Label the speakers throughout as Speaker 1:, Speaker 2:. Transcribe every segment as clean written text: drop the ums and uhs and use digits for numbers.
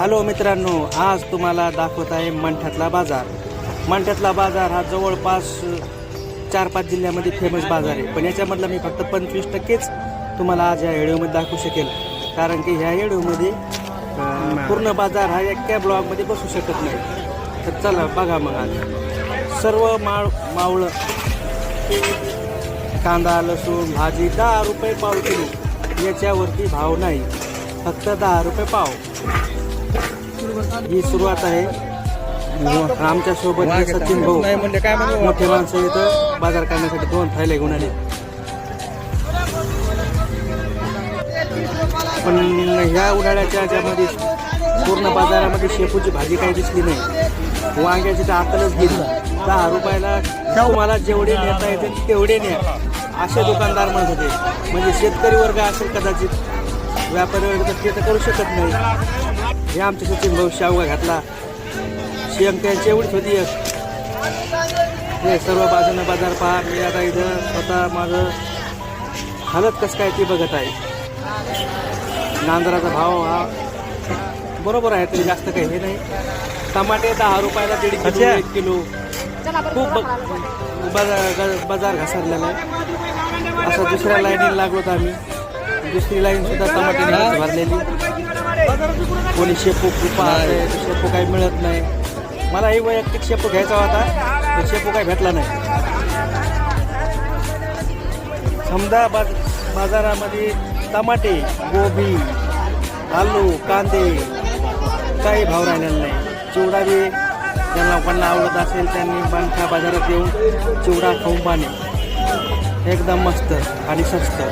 Speaker 1: Hello मित्रांनो, आज तुम्हाला दाखवत आहे मंठ्यातला बाजार. मंठ्यातला बाजार हा जवळपास 4-5 जिल्ह्यामध्ये फेमस बाजार आहे. पण याच्यामधला मी फक्त 25%च तुम्हाला आज या व्हिडिओमध्ये दाखवू शकेल, कारण की ह्या व्हिडिओमध्ये पूर्ण बाजार हा एका ब्लॉगमध्ये बसू शकत नाही. तर चला बघा मग. आज सर्व मावळं, कांदा, लसूण, भाजी 10 रुपये पाव किलो. याच्यावरती भाव नाही, फक्त 10 रुपये पाव. ही सुरुवात आहे. आमच्या सोबत सचिन भाऊ, मोठे माणसं इथं बाजार करण्यासाठी 2 थैले घेऊन आले. पण ह्या उन्हाळ्याच्या ह्याच्यामध्ये पूर्ण बाजारामध्ये शेपूची भाजी काही दिसली नाही. वांग्याची तर आकलच गेली. 10 रुपयाला तुम्हाला जेवढे नेता येतील तेवढे न्या, असे दुकानदार म्हणत होते. म्हणजे शेतकरी वर्ग असेल कदाचित, व्यापारी वर्ग ते तर करू शकत नाही. हे आमचे सचिन भाऊ शावगा घातला, शेंग त्यांची एवढीच होती. हे सर्व बाजूनं बाजार पहा. मी आता इथं स्वतः माझं हालत कसं काय ते बघत आहे. नांदराचा भाव हा बरोबर आहे, तरी जास्त काही हे नाही. टमाटे 10 रुपयाला 1.5 किलो, 1 किलो. खूप बाजार घसरलेला आहे. असं दुसऱ्या लाईनीला लागलो तर आम्ही. दुसरी लाईन सुद्धा टमाटे भरलेली. कोणी शेपू खूप आहे, शेपू काही मिळत नाही. मलाही वैयक्तिक शेपू घ्यायचा होता, तर शेपू काही भेटला नाही. समजा बाजारामध्ये टमाटे, गोबी, आलू, कांदे काही भाव राहिलेला नाही. चिवडा बी ज्यांना लोकांना आवडत असेल त्यांनी बांधका बाजारात येऊन चिवडा खाऊन पाणी. एकदम मस्त आणि स्वस्त.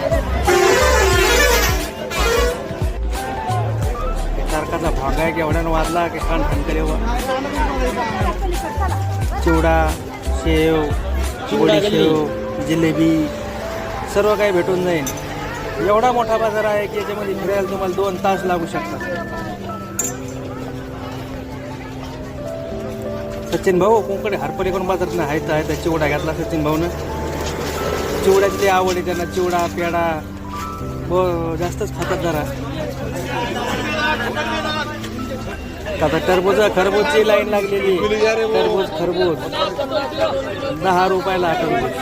Speaker 1: सारखाचा भाग आहे की एवढ्यानं वाजला की खाण करे. चिवडा, शेव, शेव, जिलेबी सर्व काही भेटून जाईल. एवढा मोठा बाजार आहे की याच्यामध्ये फिरायला तुम्हाला 2 तास लागू शकतात. सचिन भाऊ कोणकडे हरपरी करून बाजारात नाही आहे. चिवडा घातला सचिन भाऊनं. चिवड्याची ते आवड आहे त्यांना. चिवडा, पेढा जास्तच खातात जरा. आता खरबूजची लाईन लागलेली. खरबूज 10 रुपयाला टरबूज.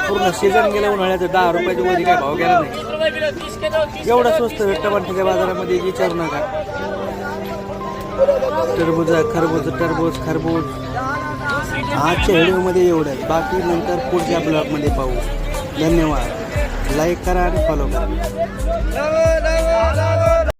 Speaker 1: पूर्ण सीझन गेलं उन्हाळ्याचं. 10 रुपयाच्या वर काय भाव गेला नाही. एवढं स्वस्त भेटतं मंठ्याच्या बाजारामध्ये विचारू नका. खरबूज आजच्या व्हिडिओमध्ये एवढं आहे. बाकी नंतर पुढच्या ब्लॉगमध्ये पाहू. धन्यवाद. लाईक करा आणि फॉलो करा.